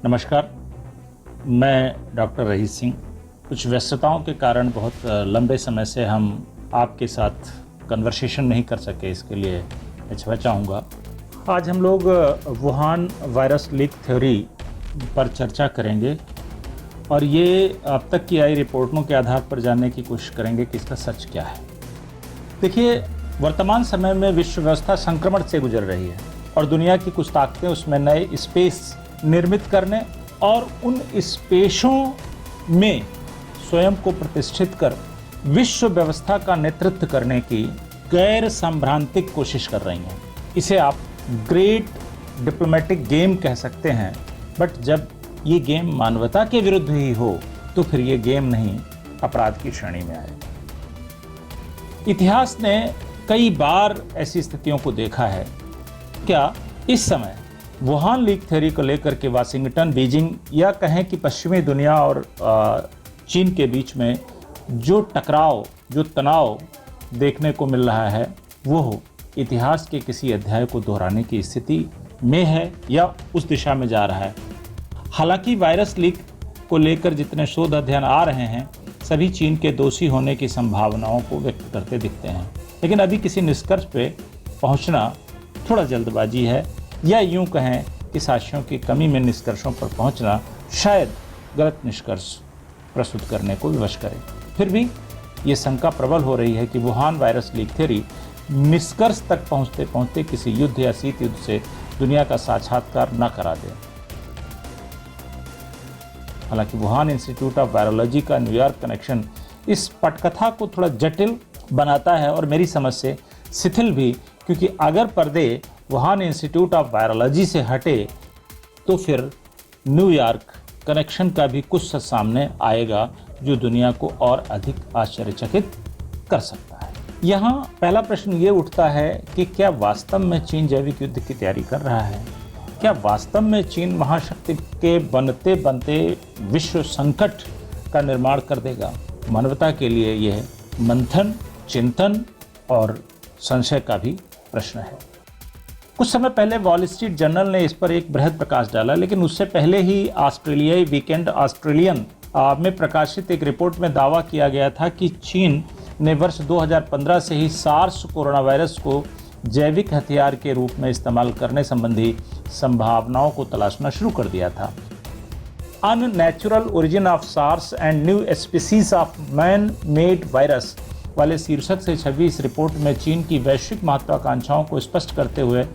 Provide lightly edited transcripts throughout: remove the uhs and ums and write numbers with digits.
नमस्कार, मैं डॉक्टर रहीस सिंह। कुछ व्यस्तताओं के कारण बहुत लंबे समय से हम आपके साथ कन्वर्सेशन नहीं कर सके, इसके लिए मैं क्षमा चाहूँगा। आज हम लोग वुहान वायरस लीक थ्योरी पर चर्चा करेंगे और ये अब तक की आई रिपोर्टों के आधार पर जानने की कोशिश करेंगे कि इसका सच क्या है। देखिए, वर्तमान समय में विश्व व्यवस्था संक्रमण से गुजर रही है और दुनिया की कुछ ताकतें उसमें नए स्पेस निर्मित करने और उन स्पेसों में स्वयं को प्रतिष्ठित कर विश्व व्यवस्था का नेतृत्व करने की गैर सांभ्रांतिक कोशिश कर रही हैं। इसे आप ग्रेट डिप्लोमेटिक गेम कह सकते हैं, बट जब ये गेम मानवता के विरुद्ध ही हो तो फिर ये गेम नहीं, अपराध की श्रेणी में आए। इतिहास ने कई बार ऐसी स्थितियों को देखा है। क्या इस समय वुहान लीक थ्योरी को लेकर के वाशिंगटन, बीजिंग या कहें कि पश्चिमी दुनिया और चीन के बीच में जो टकराव, जो तनाव देखने को मिल रहा है, वो इतिहास के किसी अध्याय को दोहराने की स्थिति में है या उस दिशा में जा रहा है? हालांकि वायरस लीक को लेकर जितने शोध अध्ययन आ रहे हैं, सभी चीन के दोषी होने की संभावनाओं को व्यक्त करते दिखते हैं, लेकिन अभी किसी निष्कर्ष पे पहुंचना थोड़ा जल्दबाजी है, या यूं कहें कि साक्ष्यों की कमी में निष्कर्षों पर पहुंचना शायद गलत निष्कर्ष प्रस्तुत करने को विवश करे। फिर भी ये शंका प्रबल हो रही है कि वुहान वायरस लीक थ्योरी निष्कर्ष तक पहुंचते पहुंचते किसी युद्ध या शीत युद्ध से दुनिया का साक्षात्कार न करा दे। हालांकि वुहान इंस्टीट्यूट ऑफ वायरोलॉजी का न्यूयॉर्क कनेक्शन इस पटकथा को थोड़ा जटिल बनाता है और मेरी समझ से शिथिल भी, क्योंकि अगर पर्दे वुहान इंस्टीट्यूट ऑफ वायरोलॉजी से हटे तो फिर न्यूयॉर्क कनेक्शन का भी कुछ सच सामने आएगा जो दुनिया को और अधिक आश्चर्यचकित कर सकता है। यहाँ पहला प्रश्न ये उठता है कि क्या वास्तव में चीन जैविक युद्ध की तैयारी कर रहा है? क्या वास्तव में चीन महाशक्ति के बनते बनते विश्व संकट का निर्माण कर देगा? मानवता के लिए यह मंथन, चिंतन और संशय का भी प्रश्न है। कुछ समय पहले वॉल स्ट्रीट जर्नल ने इस पर एक बृहद प्रकाश डाला, लेकिन उससे पहले ही ऑस्ट्रेलियाई वीकेंड ऑस्ट्रेलियन में प्रकाशित एक रिपोर्ट में दावा किया गया था कि चीन ने वर्ष 2015 से ही सार्स कोरोना वायरस को जैविक हथियार के रूप में इस्तेमाल करने संबंधी संभावनाओं को तलाशना शुरू कर दिया था। Unnatural origin of SARS and new species of man made virus वाले शीर्षक से छवि इस रिपोर्ट में चीन की वैश्विक महत्वाकांक्षाओं को स्पष्ट करते हुए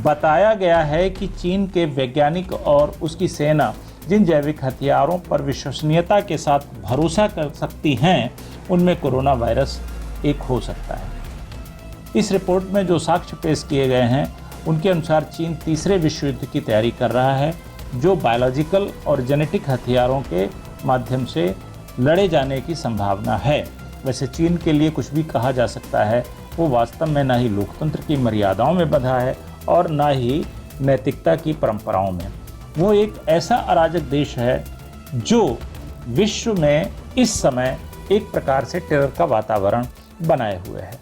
बताया गया है कि चीन के वैज्ञानिक और उसकी सेना जिन जैविक हथियारों पर विश्वसनीयता के साथ भरोसा कर सकती हैं, उनमें कोरोना वायरस एक हो सकता है। इस रिपोर्ट में जो साक्ष्य पेश किए गए हैं, उनके अनुसार चीन तीसरे विश्व युद्ध की तैयारी कर रहा है, जो बायोलॉजिकल और जेनेटिक हथियारों के माध्यम से लड़े जाने की संभावना है। वैसे चीन के लिए कुछ भी कहा जा सकता है, वो वास्तव में ना ही लोकतंत्र की मर्यादाओं में बंधा है और ना ही नैतिकता की परंपराओं में। वो एक ऐसा अराजक देश है जो विश्व में इस समय एक प्रकार से टेरर का वातावरण बनाए हुए है।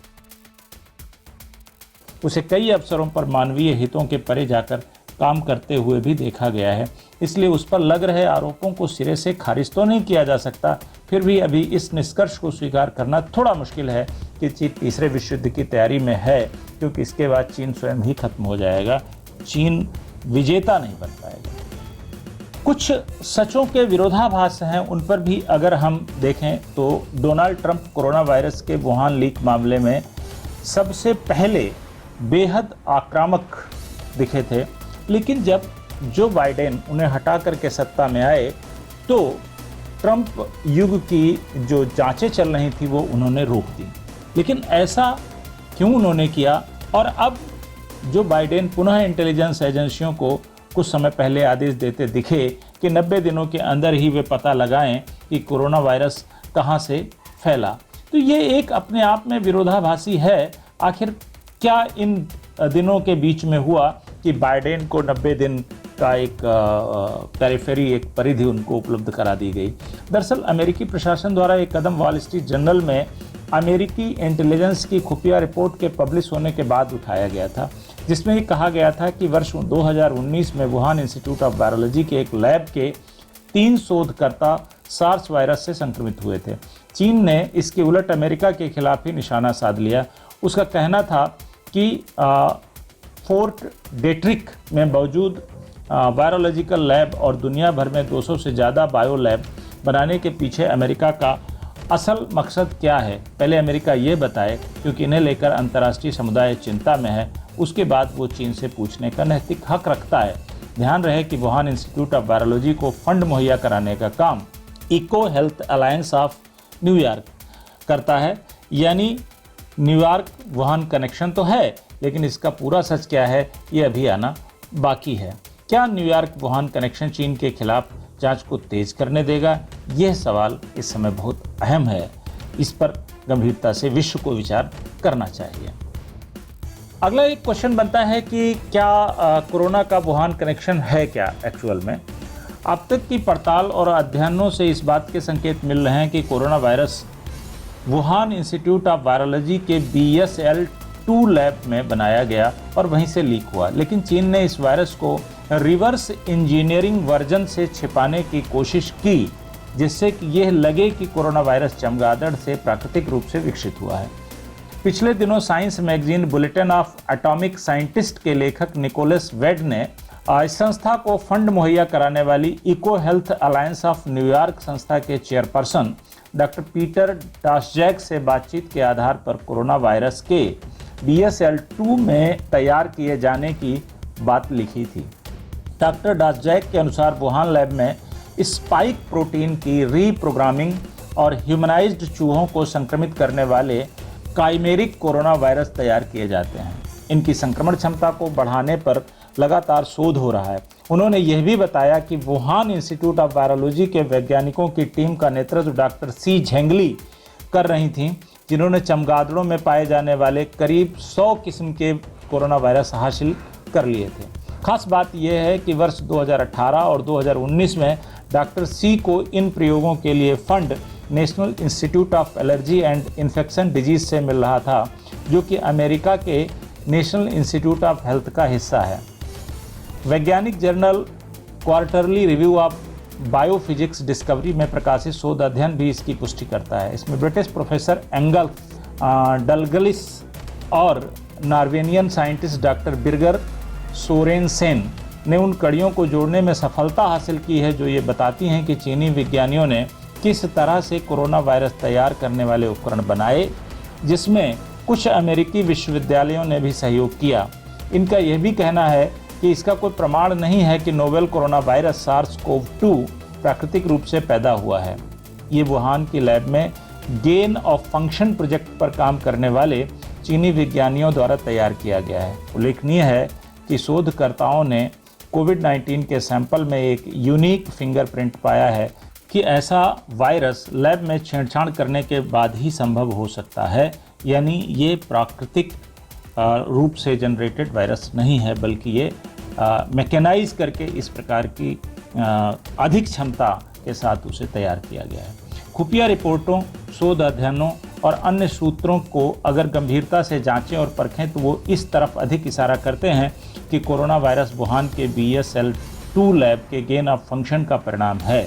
उसे कई अवसरों पर मानवीय हितों के परे जाकर काम करते हुए भी देखा गया है, इसलिए उस पर लग रहे आरोपों को सिरे से खारिज तो नहीं किया जा सकता। फिर भी अभी इस निष्कर्ष को स्वीकार करना थोड़ा मुश्किल है कि चीन तीसरे विश्व युद्ध की तैयारी में है, क्योंकि इसके बाद चीन स्वयं ही खत्म हो जाएगा। चीन विजेता नहीं बन पाएगा। कुछ सचों के विरोधाभास हैं, उन पर भी अगर हम देखें तो डोनाल्ड ट्रंप कोरोना वायरस के वुहान लीक मामले में सबसे पहले बेहद आक्रामक दिखे थे, लेकिन जब जो बाइडेन उन्हें हटा करके सत्ता में आए तो ट्रंप युग की जो जांचें चल रही थी वो उन्होंने रोक दी। लेकिन ऐसा क्यों उन्होंने किया? और अब जो बाइडेन पुनः इंटेलिजेंस एजेंसियों को कुछ समय पहले आदेश देते दिखे कि 90 दिनों के अंदर ही वे पता लगाएं कि कोरोना वायरस कहां से फैला, तो ये एक अपने आप में विरोधाभासी है। आखिर क्या इन दिनों के बीच में हुआ कि बाइडेन को 90 दिन का एक पेरिफेरी, एक परिधि उनको उपलब्ध करा दी गई? दरअसल अमेरिकी प्रशासन द्वारा एक कदम वॉल स्ट्रीट जर्नल में अमेरिकी इंटेलिजेंस की खुफिया रिपोर्ट के पब्लिश होने के बाद उठाया गया था। जिसमें ये कहा गया था कि वर्ष 2019 में वुहान इंस्टीट्यूट ऑफ वायरोलॉजी के एक लैब के 3 शोधकर्ता सार्स वायरस से संक्रमित हुए थे। चीन ने इसके उलट अमेरिका के खिलाफ ही निशाना साध लिया। उसका कहना था कि फोर्ट डेट्रिक में मौजूद वायरोलॉजिकल लैब और दुनिया भर में 200 से ज़्यादा बायो लैब बनाने के पीछे अमेरिका का असल मकसद क्या है, पहले अमेरिका ये बताए, क्योंकि इन्हें लेकर अंतर्राष्ट्रीय समुदाय चिंता में है। उसके बाद वो चीन से पूछने का नैतिक हक रखता है। ध्यान रहे कि वुहान इंस्टीट्यूट ऑफ वायरोलॉजी को फंड मुहैया कराने का काम Eco Health Alliance of New York करता है। यानी न्यूयॉर्क वुहान कनेक्शन तो है, लेकिन इसका पूरा सच क्या है ये अभी आना बाकी है। क्या न्यूयॉर्क वुहान कनेक्शन चीन के खिलाफ जांच को तेज करने देगा? यह सवाल इस समय बहुत अहम है। इस पर गंभीरता से विश्व को विचार करना चाहिए। अगला एक क्वेश्चन बनता है कि क्या कोरोना का वुहान कनेक्शन है क्या एक्चुअल में? अब तक की पड़ताल और अध्ययनों से इस बात के संकेत मिल रहे हैं कि corona virus Wuhan Institute of virology के BSL-2 लैब में बनाया गया और वहीं से लीक हुआ। लेकिन चीन ने इस वायरस को रिवर्स इंजीनियरिंग वर्जन से छिपाने की कोशिश की, जिससे कि यह लगे कि कोरोना वायरस चमगादड़ से प्राकृतिक रूप से विकसित हुआ है। पिछले दिनों science magazine bulletin of atomic scientist के लेखक निकोलस वेड ने इस संस्था को फंड मुहैया कराने वाली Eco Health Alliance of New York संस्था के चेयरपर्सन डॉक्टर पीटर डासजैक से बातचीत के आधार पर कोरोना वायरस के BSL-2 में तैयार किए जाने की बात लिखी थी। डॉक्टर डासजैक के अनुसार वुहान लैब में स्पाइक प्रोटीन की रीप्रोग्रामिंग और ह्यूमनाइज्ड चूहों को संक्रमित करने वाले काइमेरिक कोरोना वायरस तैयार किए जाते हैं। इनकी संक्रमण क्षमता को बढ़ाने पर लगातार शोध हो रहा है। उन्होंने यह भी बताया कि वुहान इंस्टीट्यूट ऑफ वायरोलॉजी के वैज्ञानिकों की टीम का नेतृत्व डॉक्टर सी झेंगली कर रही थी, जिन्होंने चमगादड़ों में पाए जाने वाले करीब 100 किस्म के कोरोना वायरस हासिल कर लिए थे। खास बात यह है कि वर्ष 2018 और 2019 में डॉक्टर सी को इन प्रयोगों के लिए fund national institute of allergy and infection disease से मिल रहा था, जो कि अमेरिका के नेशनल इंस्टीट्यूट ऑफ हेल्थ का हिस्सा है। वैज्ञानिक journal quarterly review of biophysics discovery में प्रकाशित शोध अध्ययन भी इसकी पुष्टि करता है। इसमें ब्रिटिश प्रोफेसर एंगल डलगलिस और नॉर्वेनियन साइंटिस्ट डॉक्टर बिर्गर सोरेनसेन ने उन कड़ियों को जोड़ने में सफलता हासिल की है जो ये बताती हैं कि चीनी विज्ञानियों ने किस तरह से कोरोना वायरस तैयार करने वाले उपकरण बनाए, जिसमें कुछ अमेरिकी विश्वविद्यालयों ने भी सहयोग किया। इनका यह भी कहना है कि इसका कोई प्रमाण नहीं है कि नोवेल कोरोना वायरस SARS-CoV-2 प्राकृतिक रूप से पैदा हुआ है। ये वुहान की लैब में गेन ऑफ फंक्शन प्रोजेक्ट पर काम करने वाले चीनी विज्ञानियों द्वारा तैयार किया गया है। उल्लेखनीय है कि शोधकर्ताओं ने कोविड-19 के सैंपल में एक यूनिक फिंगरप्रिंट पाया है कि ऐसा वायरस लैब में छेड़छाड़ करने के बाद ही संभव हो सकता है। यानी ये प्राकृतिक रूप से जनरेटेड वायरस नहीं है, बल्कि ये मैकेनाइज करके इस प्रकार की अधिक क्षमता के साथ उसे तैयार किया गया है। खुफिया रिपोर्टों, शोध अध्ययनों और अन्य सूत्रों को अगर गंभीरता से जांचें और परखें तो वो इस तरफ अधिक इशारा करते हैं कि कोरोना वायरस वुहान के BSL-2 लैब के गेन ऑफ फंक्शन का परिणाम है।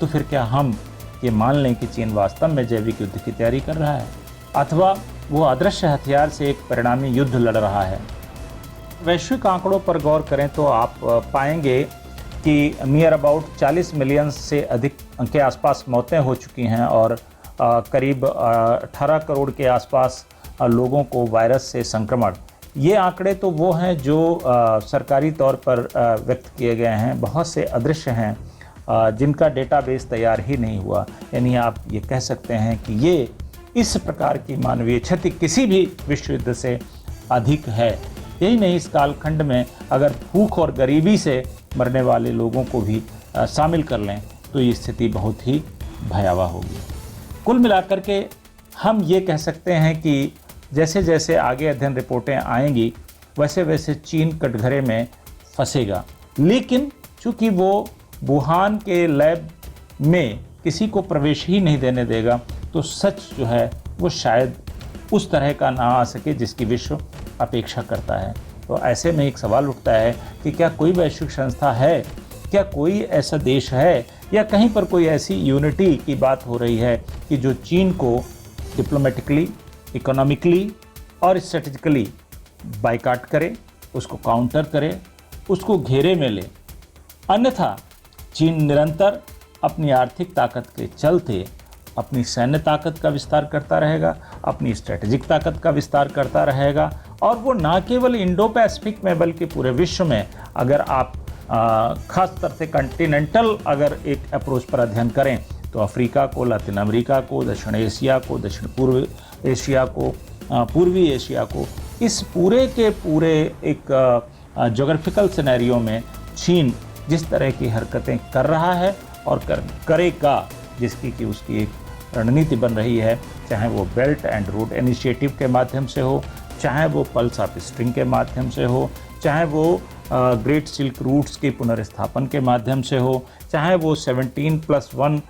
तो फिर क्या हम ये मान लें कि चीन वास्तव में जैविक युद्ध की तैयारी कर रहा है, अथवा वो अदृश्य हथियार से एक परिणामी युद्ध लड़ रहा है? वैश्विक आंकड़ों पर गौर करें तो आप पाएंगे कि नियर अबाउट 40 मिलियन से अधिक के आसपास मौतें हो चुकी हैं और करीब 18 करोड़ के आसपास लोगों को वायरस से संक्रमण। ये आंकड़े तो वो हैं जो सरकारी तौर पर व्यक्त किए गए हैं। बहुत से अदृश्य हैं जिनका डेटाबेस तैयार ही नहीं हुआ। यानी आप ये कह सकते हैं कि ये इस प्रकार की मानवीय क्षति किसी भी विश्व युद्ध से अधिक है। यही नहीं, इस कालखंड में अगर भूख और गरीबी से मरने वाले लोगों को भी शामिल कर लें तो ये स्थिति बहुत ही भयावह होगी। कुल मिलाकर के हम ये कह सकते हैं कि जैसे जैसे आगे अध्ययन रिपोर्टें आएंगी वैसे वैसे चीन कटघरे में फंसेगा। लेकिन चूँकि वो वुहान के लैब में किसी को प्रवेश ही नहीं देने देगा, तो सच जो है वो शायद उस तरह का ना आ सके जिसकी विश्व अपेक्षा करता है। तो ऐसे में एक सवाल उठता है कि क्या कोई वैश्विक संस्था है, क्या कोई ऐसा देश है या कहीं पर कोई ऐसी यूनिटी की बात हो रही है कि जो चीन को डिप्लोमेटिकली, इकोनॉमिकली और स्ट्रेटेजिकली बाइकाट करे, उसको काउंटर करे, उसको घेरे में ले। अन्यथा चीन निरंतर अपनी आर्थिक ताकत के चलते अपनी सैन्य ताकत का विस्तार करता रहेगा, अपनी स्ट्रेटेजिक ताकत का विस्तार करता रहेगा, और वो ना केवल इंडो पैसिफिक में बल्कि पूरे विश्व में, अगर आप खास तौर से कॉन्टिनेंटल अगर एक अप्रोच पर अध्ययन करें तो अफ्रीका को, लातिन अमेरिका को, दक्षिण एशिया को, दक्षिण पूर्व एशिया को, पूर्वी एशिया को, इस पूरे के पूरे एक ज्योग्राफिकल सिनेरियो में चीन जिस तरह की हरकतें कर रहा है और करेगा, जिसकी कि उसकी एक रणनीति बन रही है, चाहे वो बेल्ट एंड रोड इनिशिएटिव के माध्यम से हो, चाहे वो पल्स ऑफ स्ट्रिंग के माध्यम से हो, चाहे वो ग्रेट सिल्क रूट्स के पुनर्स्थापन के माध्यम से हो, चाहे वो 17+1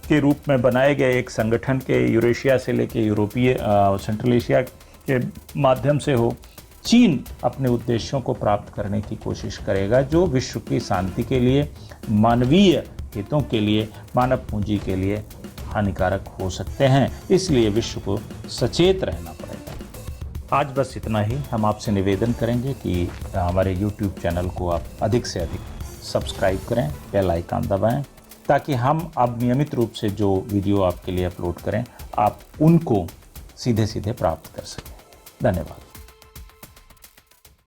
के रूप में बनाए गए एक संगठन के यूरेशिया से लेके यूरोपीय सेंट्रल एशिया के माध्यम से हो, चीन अपने उद्देश्यों को प्राप्त करने की कोशिश करेगा जो विश्व की शांति के लिए, मानवीय हितों के लिए, मानव पूंजी के लिए हानिकारक हो सकते हैं। इसलिए विश्व को सचेत रहना पड़ेगा। आज बस इतना ही। हम आपसे निवेदन करेंगे कि हमारे YouTube चैनल को आप अधिक से अधिक सब्सक्राइब करें, बेल आइकन दबाएं, ताकि हम अब नियमित रूप से जो वीडियो आपके लिए अपलोड करें आप उनको सीधे सीधे प्राप्त कर सकें। धन्यवाद।